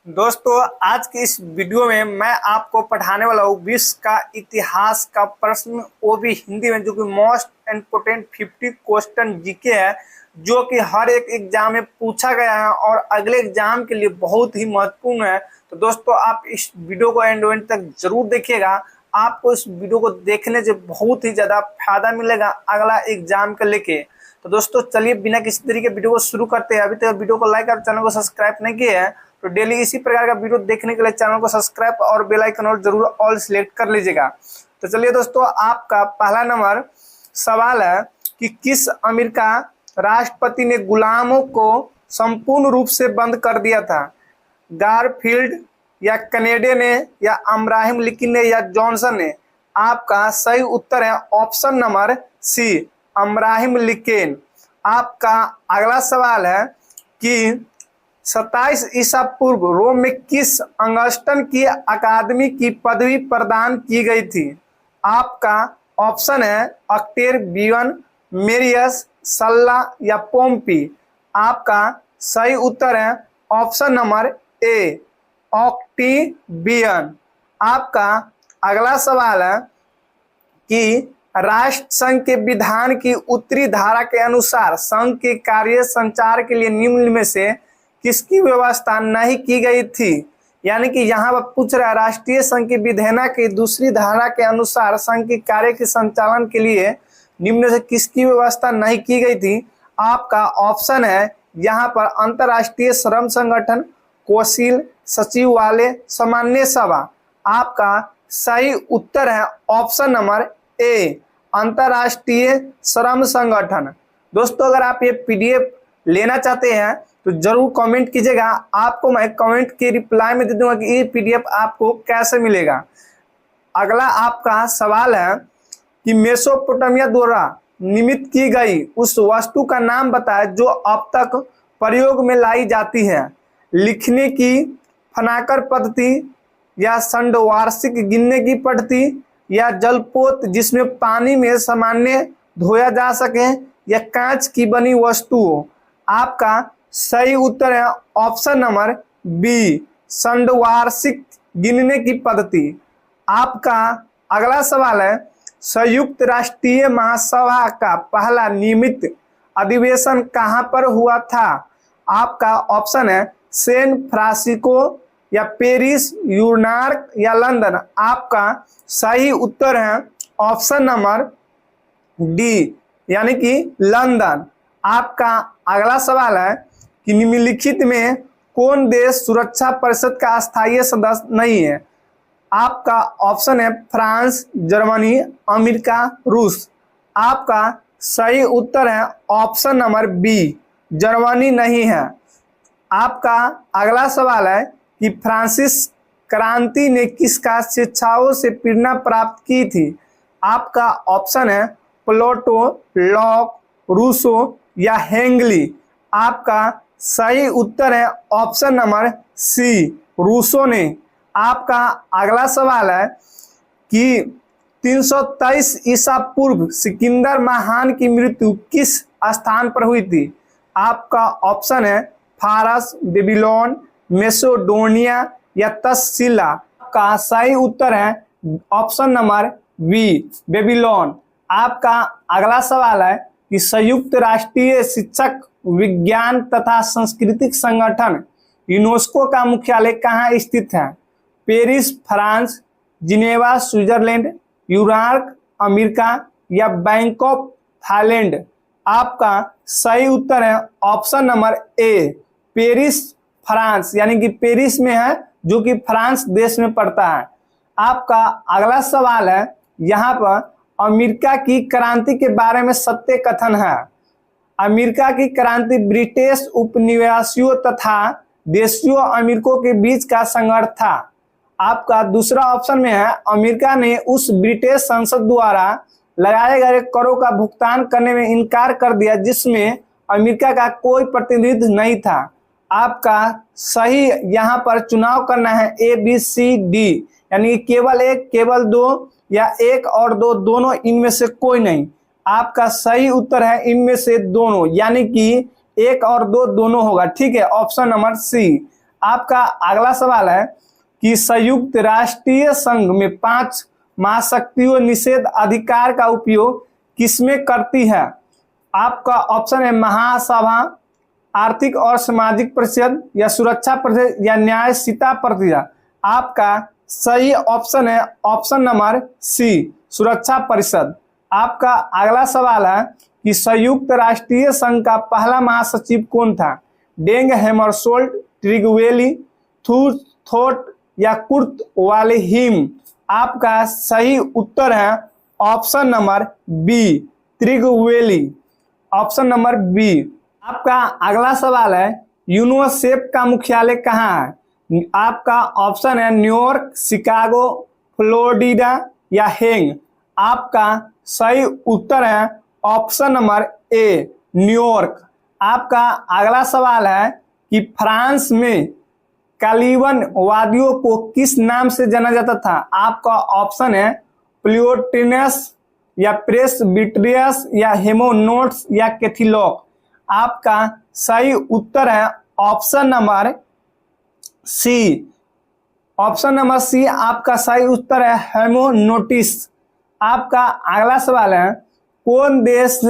दोस्तों, आज की इस वीडियो में मैं आपको पढ़ाने वाला हूँ विश्व का इतिहास का प्रश्न, वो भी हिंदी में, जो कि मोस्ट इम्पोर्टेंट 50 क्वेश्चन जीके है, जो कि हर एक एग्जाम में पूछा गया है और अगले एग्जाम के लिए बहुत ही महत्वपूर्ण है। तो दोस्तों, आप इस वीडियो को एंड तक जरूर देखिएगा। आपको इस वीडियो को देखने से बहुत ही ज्यादा फायदा मिलेगा अगला एग्जाम के लेके। तो दोस्तों, चलिए बिना किसी तरीके वीडियो को शुरू करते हैं। अभी तक वीडियो को लाइक और चैनल को सब्सक्राइब नहीं किया है तो डेली इसी प्रकार का वीडियो देखने के लिए चैनल को सब्सक्राइब और बेल आइकन और जरूर ऑल सिलेक्ट कर लीजिएगा। तो चलिए दोस्तों, आपका पहला नंबर सवाल है कि किस अमेरिका राष्ट्रपति ने गुलामों को संपूर्ण रूप से बंद कर दिया था? गारफील्ड या कनेडी ने या अब्राहम लिंकन ने या जॉनसन ने? आपका सही उत्तर है option number C, Abraham Lincoln. आपका अगला सवाल है कि 27 ईसा पूर्व रोम में किस अंगस्टन की अकादमी की पदवी प्रदान की गई थी? आपका ऑप्शन है ऑक्टेवियन, मेरियस, सल्ला या पोम्पी। आपका सही उत्तर है ऑप्शन नंबर ए, ऑक्टेवियन। आपका अगला सवाल है कि राष्ट्र संघ के विधान की उत्तरी धारा के अनुसार संघ के कार्य संचार के लिए निम्न में से किसकी व्यवस्था नहीं की गई थी? यानी कि यहाँ पर पूछ रहा है राष्ट्रीय संघ की विधान की दूसरी धारा के अनुसार संघ के कार्य के संचालन के लिए निम्न से किसकी व्यवस्था नहीं की गई थी? आपका ऑप्शन है यहाँ पर अंतर्राष्ट्रीय श्रम संगठन, कौंसिल, सचिवालय, सामान्य सभा। आपका सही उत्तर है ऑप्शन नंबर ए, अंतर्राष्ट्रीय श्रम संगठन। दोस्तों, अगर आप ये पीडीएफ लेना चाहते हैं तो जरूर कमेंट कीजिएगा। आपको मैं कमेंट के रिप्लाई में दे दूंगा कि ये पीडीएफ आपको कैसे मिलेगा। अगला आपका सवाल है कि मेसोपोटामिया द्वारा निर्मित की गई उस वस्तु का नाम बताएं जो अब तक प्रयोग में लाई जाती है। लिखने की फनाकर पद्धति या षंडवार्षिक गिनने की पद्धति या जलपोत जिसमें पानी में सामान्य धोया जा सके या कांच की बनी वस्तुओं। आपका सही उत्तर है ऑप्शन नंबर बी, षंडवार्षिक गिनने की पद्धति। आपका अगला सवाल है संयुक्त राष्ट्रीय महासभा का पहला नियमित अधिवेशन कहां पर हुआ था? आपका ऑप्शन है सैन फ्रांसिस्को या पेरिस, न्यूयॉर्क या लंदन। आपका सही उत्तर है ऑप्शन नंबर डी, यानी कि लंदन। आपका अगला सवाल है कि निम्नलिखित में कौन देश सुरक्षा परिषद का अस्थायी सदस्य नहीं है? आपका ऑप्शन है फ्रांस, जर्मनी, अमेरिका, रूस। आपका सही उत्तर है ऑप्शन नंबर बी, जर्मनी नहीं है। आपका अगला सवाल है कि फ्रांसिस क्रांति ने किसका शिक्षाओं से प्रेरणा प्राप्त की थी? आपका ऑप्शन है प्लेटो, लॉक, रूसो या हेगेल। आपका सही उत्तर है ऑप्शन नंबर सी, रूसो ने। आपका अगला सवाल है कि 323 ईसा पूर्व सिकंदर महान की मृत्यु किस स्थान पर हुई थी? आपका ऑप्शन है फारस, बेबीलोन, मेसोडोनिया या तक्षशिला। का सही उत्तर है ऑप्शन नंबर बी, बेबीलोन। आपका अगला सवाल है कि संयुक्त राष्ट्रीय शिक्षक विज्ञान तथा सांस्कृतिक संगठन यूनेस्को का मुख्यालय कहाँ स्थित है? Paris, France, Geneva, Switzerland, New York, America या बैंकॉक, थाईलैंड। आपका सही उत्तर है ऑप्शन नंबर ए, पेरिस, फ्रांस, यानी कि पेरिस में है, जो कि फ्रांस देश में पड़ता है। आपका अगला सवाल है यहाँ पर अमेरिका की क्रांति के बारे में सत्य कथन है। अमेरिका की क्रांति ब्रिटिश उपनिवेशियों तथा देशियों अमेरिकों के बीच का संघर्ष था। आपका दूसरा ऑप्शन में है अमेरिका ने उस ब्रिटिश संसद द्वारा लगाए गए करों का भुगतान करने में इनकार कर दिया जिसमें अमेरिका का कोई प्रतिनिधि नहीं था। आपका सही यहाँ पर चुनाव करना है ए, बी, सी, डी, यानी केवल एक, केवल दो या एक और दो, दोनों, इनमें से कोई नहीं। आपका सही उत्तर है इनमें से दोनों, यानी कि एक और दो, दोनों होगा। ठीक है, ऑप्शन नंबर सी। आपका अगला सवाल है कि संयुक्त राष्ट्रीय संघ में 5 महाशक्तियों निषेध अधिकार का उपयोग किसमें करती है? आपका ऑप्शन है महासभा, आर्थिक और सामाजिक परिषद, या सुरक्षा परिषद, या न्यायशीता परिषद। आपका सही ऑप्शन है ऑप्शन नंबर सी, सुरक्षा परिषद। आपका अगला सवाल है कि संयुक्त राष्ट्रीय संघ का पहला महासचिव कौन था? डेंग हैमरशोल्ड, ट्रिगवेली, थोट, या कुर्ट वालेहिम। आपका सही उत्तर है option number B, Trygve Lie, option number B. आपका अगला सवाल है यूनिसेफ का मुख्यालय कहाँ है? आपका ऑप्शन है न्यूयॉर्क, शिकागो, फ्लोरिडा, या हेग। आपका सही उत्तर है ऑप्शन नंबर ए, न्यूयॉर्क। आपका अगला सवाल है कि फ्रांस में कालीवन वादियों को किस नाम से जाना जाता था? आपका ऑप्शन है प्लियोटिनस, या प्रेसबिटेरियस, या हेमोनोट्स, या कैथिलॉक। आपका सही उत्तर है option number C, option number C आपका सही उत्तर है हेमोनोटिस। आपका अगला सवाल है कौन देश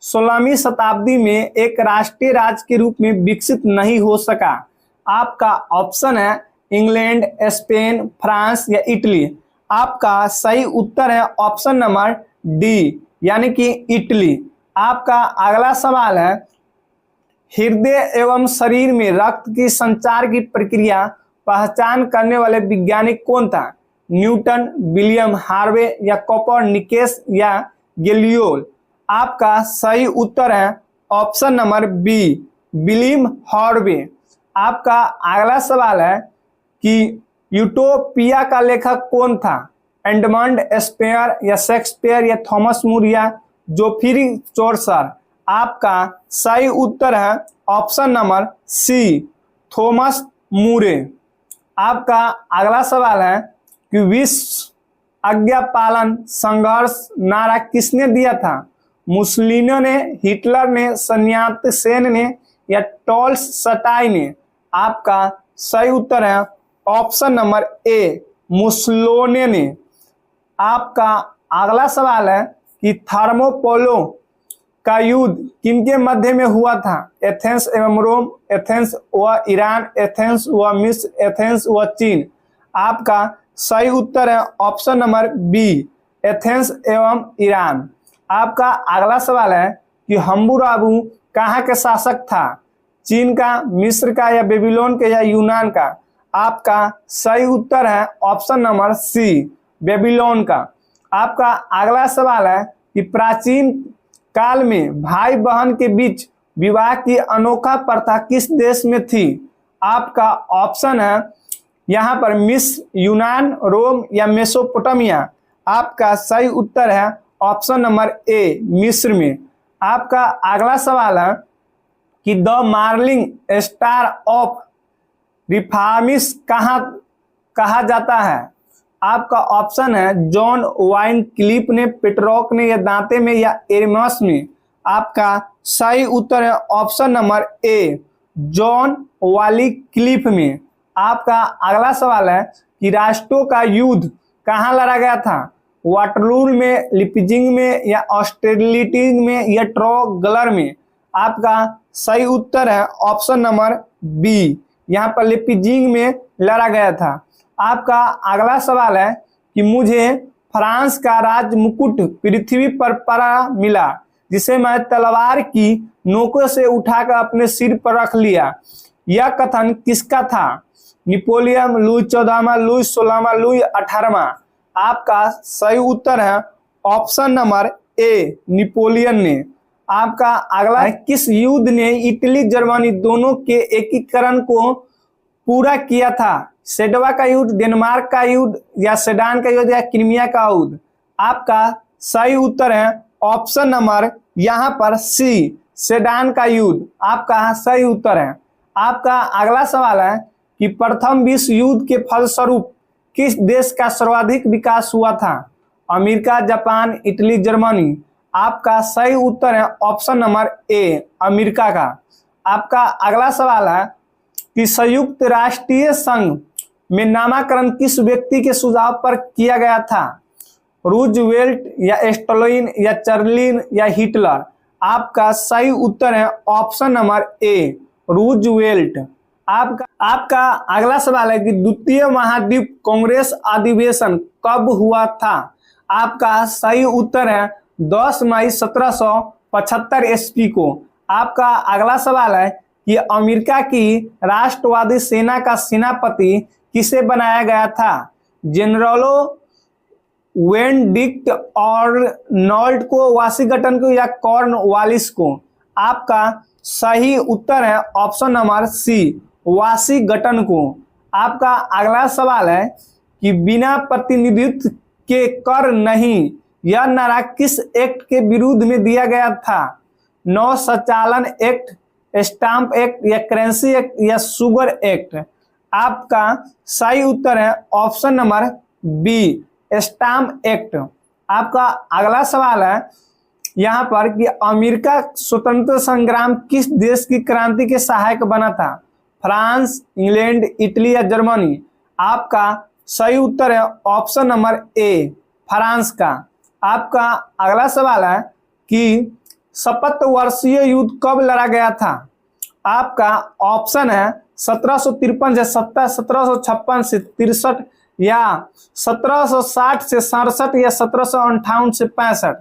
16वीं शताब्दी में एक राष्ट्रीय राज्य के रूप में विकसित नहीं हो सका? आपका ऑप्शन है इंग्लैंड, स्पेन, फ्रांस, या इटली। आपका सही उत्तर है ऑप्शन नंबर डी, यानी कि इटली। आपका अगला सवाल है हृदय एवं शरीर में रक्त की संचार की प्रक्रिया पहचान करने वाले वैज्ञानिक कौन था? न्यूटन, विलियम हार्वे, या कोपरनिकस, या गैलीलियो। आपका सही उत्तर है option number B, William Harvey. आपका अगला सवाल है कि यूटोपिया का लेखक कौन था? एडमंड स्पेयर, या शेक्सपियर, या थॉमस मूर, या जोफ्री चौसर। आपका सही उत्तर है ऑप्शन नंबर सी, थॉमस मूरे। आपका अगला सवाल है कि विश्व आज्ञा पालन संघर्ष नारा किसने दिया था? मुसोलिनी ने, हिटलर ने, सन्यात सेन ने, या टॉलस्टॉय ने। आपका सही उत्तर है ऑप्शन नंबर ए, मुसोलिनी ने। आपका अगला सवाल है कि थर्मोपोलो का युद्ध किनके मध्य में हुआ था? एथेंस एवं रोम, एथेंस व ईरान, एथेंस व मिस्र, एथेंस व चीन। आपका सही उत्तर है ऑप्शन नंबर बी, एथेंस एवं ईरान। आपका अगला सवाल है कि हम्मुराबी कहाँ के शासक था? चीन का, मिस्र का, या बेबीलोन के, या यूनान का। आपका सही उत्तर है ऑप्शन नंबर सी, बेबीलोन का। आपका अगला सवाल है कि प्राचीन काल में भाई बहन के बीच विवाह की अनोखा प्रथा किस देश में थी? आपका ऑप्शन है यहाँ पर मिस्र, यूनान, रोम, या मेसोपोटामिया। आपका सही उत्तर है ऑप्शन नंबर ए, मिस्र में। आपका अगला सवाल है कि द मार्लिंग स्टार ऑफ रिफॉर्मिस कहा जाता है? आपका ऑप्शन है जॉन वाइन क्लिफ ने, पेट्रोक ने, या दांते में, या एरमस में। आपका सही उत्तर है ऑप्शन नंबर ए, जॉन वाली क्लिफ में। आपका अगला सवाल है कि राष्ट्रों का युद्ध कहाँ लड़ा गया था? वाटरलू में, लिपजिंग में, या ऑस्ट्रेलिटीज में, या ट्रोगलर में। आपका सही उत्तर है ऑप्शन नंबर बी, यहाँ पर लिपजिंग में लड़ा गया था। आपका अगला सवाल है कि मुझे फ्रांस का राज मुकुट पृथ्वी पर पड़ा मिला जिसे मैं तलवार की नोकों से उठाकर अपने सिर पर रख लिया। यह कथन किसका था? नेपोलियन, लुई 14वां, लुई 16वां, लुई 18वां। आपका सही उत्तर है ऑप्शन नंबर ए, नेपोलियन ने। आपका अगला है किस युद्ध ने इटली जर्मनी दोनों के एकीकरण को पूरा किया था? सेडवा का युद्ध, डेनमार्क का युद्ध, या सेडान का युद्ध, या क्रीमिया का युद्ध। आपका सही उत्तर है ऑप्शन नंबर यहाँ पर सी, सेडान का युद्ध। आपका सही उत्तर है। आपका अगला सवाल है कि प्रथम विश्व युद्ध के फलस्वरूप किस देश का सर्वाधिक विकास हुआ था? America, Japan, Italy, Germany. आपका सही उत्तर है ऑप्शन नंबर ए, अमेरिका का। आपका अगला सवाल है कि संयुक्त राष्ट्रीय संघ में नामकरण किस व्यक्ति के सुझाव पर किया गया था? रूजवेल्ट या स्टालिन या चर्चिल या हिटलर? आपका सही उत्तर है ऑप्शन नंबर ए, रूजवेल्ट। आपका अगला सवाल है कि द्वितीय महाद्वीप कांग्रेस अधिवेशन कब हुआ था? आपका सही उत्तर है 10 मई 1775 ईस्वी को। आपका अगला सवाल है कि अमेरिका की राष्ट्रवादी सेना का सेनापति किसे बनाया गया था? जनरलों वेनडिक्ट आर्नोल्ड को, वाशिंगटन को या कॉर्नवालिस को? आपका सही उत्तर है ऑप्शन नंबर सी, वाशिंगटन को। आपका अगला सवाल है कि बिना प्रतिनिधित्व के कर नहीं, यह नारा किस एक्ट के विरुद्ध में दिया गया था? नौ संचालन एक्ट, स्टाम्प एक्ट या करेंसी एक्ट या शुगर एक्ट? आपका सही उत्तर है option number B, stamp act. आपका अगला सवाल है यहाँ पर कि अमेरिका स्वतंत्र संग्राम किस देश की क्रांति के सहायक बना था? फ्रांस, इंग्लैंड, इटली या जर्मनी? आपका सही उत्तर है ऑप्शन नंबर ए, फ्रांस का। आपका अगला सवाल है कि शपथवर्षीय युद्ध कब लड़ा गया था? आपका ऑप्शन है 1753 से 1756 से 63 या 1760 से 67 या 1758 से 65?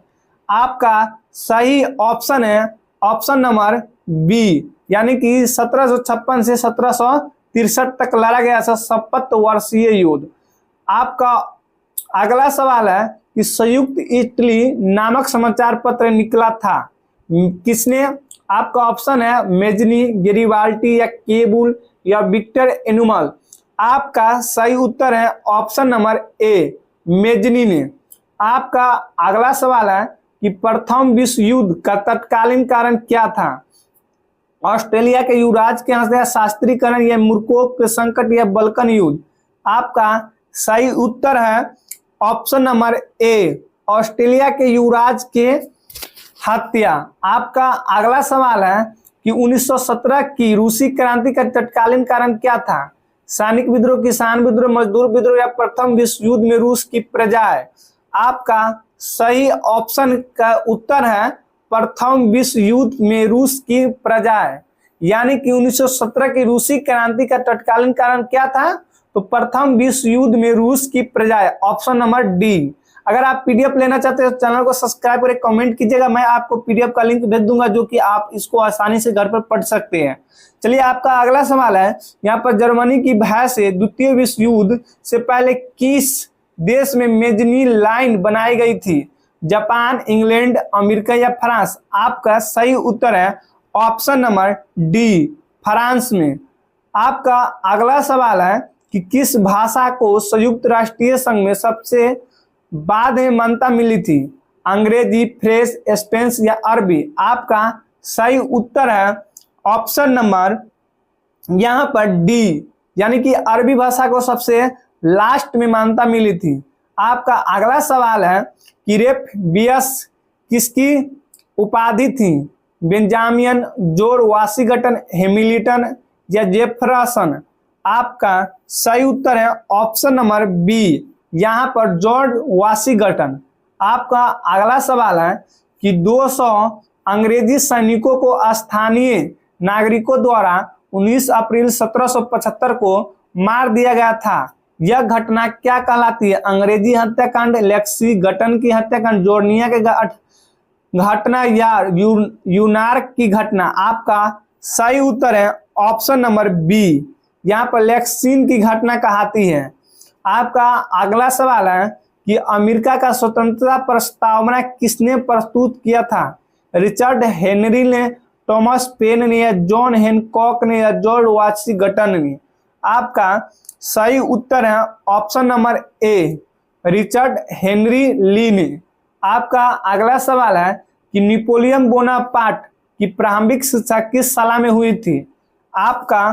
आपका सही ऑप्शन है ऑप्शन नंबर बी, यानी कि 1756 से 1763 तक लड़ा गया था शपथवर्षीय युद्ध। आपका अगला सवाल है कि संयुक्त इटली नामक समाचार पत्र निकला था किसने? आपका ऑप्शन है मेजनी, गेरिबाल्टी या केबुल या विक्टर एनुमल? आपका सही उत्तर है ऑप्शन नंबर ए, मेजनी ने। आपका अगला सवाल है कि प्रथम विश्व युद्ध का तत्कालीन कारण क्या था? ऑस्ट्रेलिया के युवराज के यहाँ से शास्त्रीकरण या मुर्कोव के संकट या बल्कन युद्ध? आपका सही उत्तर है ऑप्शन नंबर ए, ऑस्ट्रेलिया के युवराज के हत्या। आपका अगला सवाल है कि 1917 की रूसी क्रांति का तत्कालीन कारण क्या था? सैनिक विद्रोह, किसान विद्रोह, मजदूर विद्रोह या प्रथम विश्व युद्ध में रूस की प्रजाएं? आपका सही ऑप्शन का उत्तर है प्रथम विश्व युद्ध में रूस की प्रजाएं, यानी कि 1917 की रूसी क्रांति का तत्कालीन कारण क्या था? तो प्रथम विश्व युद्ध में रूस की प्रजाएं, ऑप्शन नंबर डी। अगर आप पीडीएफ लेना चाहते हो चैनल को सब्सक्राइब करें, कमेंट कीजिएगा, मैं आपको पीडीएफ का लिंक भेज दूंगा जो कि आप इसको आसानी से घर पर पढ़ सकते हैं। चलिए आपका अगला सवाल है यहाँ पर जर्मनी की भय से द्वितीय विश्व युद्ध से पहले किस देश में मेजनी लाइन बनाई गई थी? जापान, इंग्लैंड, अमेरिका या फ्रांस? आपका सही उत्तर है ऑप्शन नंबर डी, फ्रांस में। आपका अगला सवाल है कि किस भाषा को संयुक्त राष्ट्रीय संघ में सबसे बाद में मान्यता मिली थी? अंग्रेजी, फ्रेंच, स्पेनिश या अरबी? आपका सही उत्तर है ऑप्शन नंबर यहाँ पर डी, यानी कि अरबी भाषा को सबसे लास्ट में मान्यता मिली थी। आपका अगला सवाल है कि रेफबियस किसकी उपाधि थी? बेंजामिन, जॉर्ज वाशिंगटन, हैमिल्टन या जेफरसन? आपका सही उत्तर है ऑप्शन नंबर बी, यहाँ पर जॉर्ज वाशिंगटन। आपका अगला सवाल है कि 200 अंग्रेजी सैनिकों को स्थानीय नागरिकों द्वारा 19 अप्रैल 1775 को मार दिया गया था। यह घटना क्या कहलाती है? अंग्रेजी हत्याकांड, लेक्सिंगटन की हत्याकांड, जोर्निया के घटना या यूनार्क की घटना? आपका सही उत्तर है ऑप्शन नंबर बी, यहाँ पर लेक्सिंग की घटना कहलाती है। आपका अगला सवाल है कि अमेरिका का स्वतंत्रता प्रस्तावना किसने प्रस्तुत किया था? रिचर्ड हेनरी ने, थॉमस पेन ने या जॉन हैनकॉक ने या जॉर्ज वाशिंगटन ने? आपका सही उत्तर है option number A, Richard Henry Lee ने। आपका अगला सवाल है कि नेपोलियन बोनापार्ट की प्रारंभिक शिक्षा किस साल में हुई थी? आपका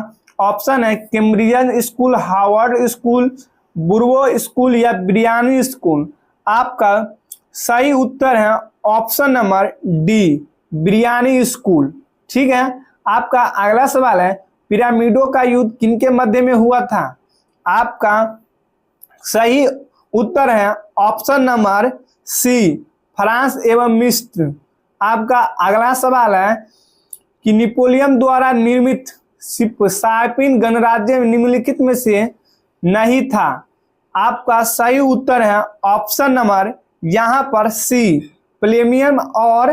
ऑप्शन है कैम्ब्रियन स्कूल, हार्वर्ड स्कूल, बुर्वो स्कूल या ब्रियानी स्कूल? आपका सही उत्तर है ऑप्शन नंबर डी, ब्रियानी स्कूल। ठीक है। आपका अगला सवाल है पिरामिडों का युद्ध किनके मध्य में हुआ था? आपका सही उत्तर है ऑप्शन नंबर सी, फ्रांस एवं मिस्र। आपका अगला सवाल है कि नेपोलियन द्वारा निर्मित साइपिन गणराज्य निम्नलिखित में से नहीं था। आपका सही उत्तर है ऑप्शन नंबर यहां पर सी, प्लेमियम और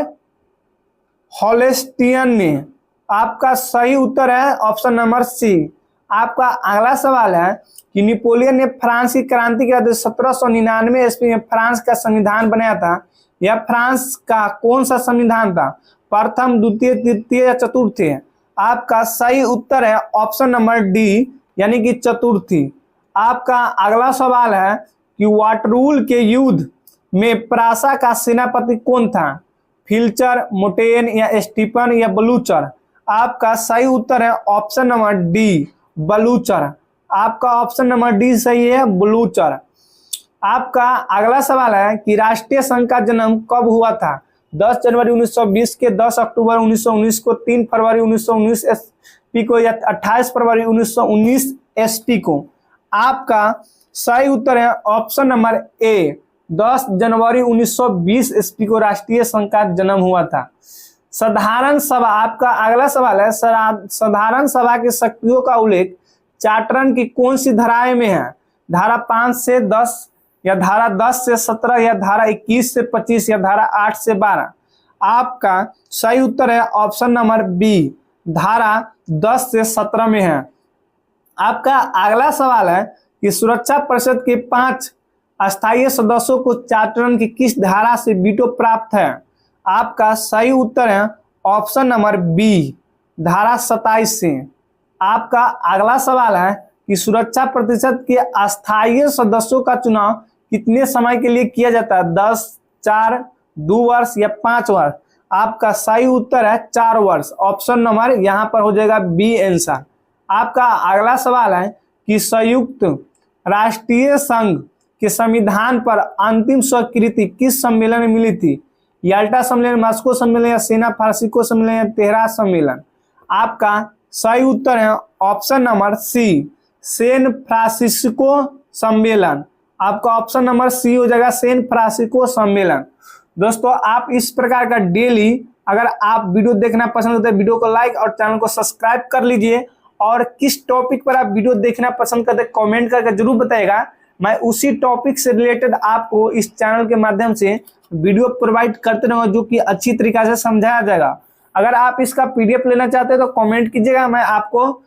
हॉलेस्टियन ने। आपका सही उत्तर है ऑप्शन नंबर सी। आपका अगला सवाल है कि नेपोलियन ने फ्रांस की क्रांति के बाद 1799 ईस्वी में फ्रांस का संविधान बनाया था। यह फ्रांस का कौन सा संविधान था? प्रथम, द्वितीय, तृतीय या चतुर्थी? आपका सही उत्तर है ऑप्शन नंबर डी, यानी कि चतुर्थी। आपका अगला सवाल है कि वाटरूल के युद्ध में प्रासा का सेनापति कौन था? फिल्चर, मोटेन या स्टीफन या बलूचर? आपका सही उत्तर है ऑप्शन नंबर डी, बलूचर। आपका ऑप्शन नंबर डी सही है, बलूचर। आपका अगला सवाल है कि राष्ट्रीय संघ का जन्म कब हुआ था? 10 जनवरी 1920 के, 10 अक्टूबर 1919 को, 3 फरवरी 1919 ईस्वी को या 28 फरवरी 1919 ईस्वी को? आपका सही उत्तर है ऑप्शन नंबर ए, 10 जनवरी 1920 ईस्वी को राष्ट्रीय संघ का जन्म हुआ था। साधारण सभा, आपका अगला सवाल है साधारण सभा की शक्तियों का उल्लेख चार्टरन की कौन सी धाराएं में है? धारा 5 से 10 या धारा 10 से 17 या धारा 21 से 25 या धारा 8 से 12? आपका सही उत्तर है ऑप्शन नंबर बी, धारा 10 से 17 में है। आपका अगला सवाल है कि सुरक्षा परिषद के 5 अस्थायी सदस्यों को चार्टरन की किस धारा से वीटो प्राप्त है? आपका सही उत्तर है ऑप्शन नंबर बी, धारा 27 से। आपका अगला सवाल है कि सुरक्षा परिषद के अस्थायी सदस्यों का चुनाव कितने समय के लिए किया जाता है? 10, 4, 2 वर्ष या 5 वर्ष? आपका सही उत्तर है 4 वर्ष। ऑप्शन नंबर यहां पर हो जाएगा बी आंसर। आपका अगला सवाल है कि संयुक्त राष्ट्रीय संघ के संविधान पर अंतिम स्वीकृति किस सम्मेलन में मिली थी? याल्टा सम्मेलन, मॉस्को सम्मेलन या सेना फ्रांसिस्को सम्मेलन या तेहरान सम्मेलन? आपका सही उत्तर है option number C, San Francisco सम्मेलन। आपका ऑप्शन नंबर सी हो जाएगा, सैन फ्रांसिस्को सम्मेलन। दोस्तों, आप इस प्रकार का डेली अगर आप वीडियो देखना पसंद होता है, वीडियो को लाइक और चैनल को सब्सक्राइब कर लीजिए। और किस टॉपिक पर आप वीडियो देखना पसंद करते हैं कमेंट करके जरूर बताइएगा। मैं उसी टॉपिक से रिलेटेड आपको इस चैनल के माध्यम से वीडियो प्रोवाइड करते रहूँगा, जो कि अच्छी तरीके से समझाया जाएगा। अगर आप इसका पीडीएफ लेना चाहते हैं तो कमेंट कीजिएगा, मैं आपको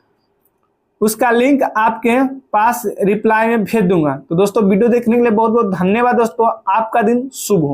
उसका लिंक आपके पास रिप्लाई में भेज दूंगा। तो दोस्तों, वीडियो देखने के लिए बहुत बहुत धन्यवाद। दोस्तों, आपका दिन शुभ हो।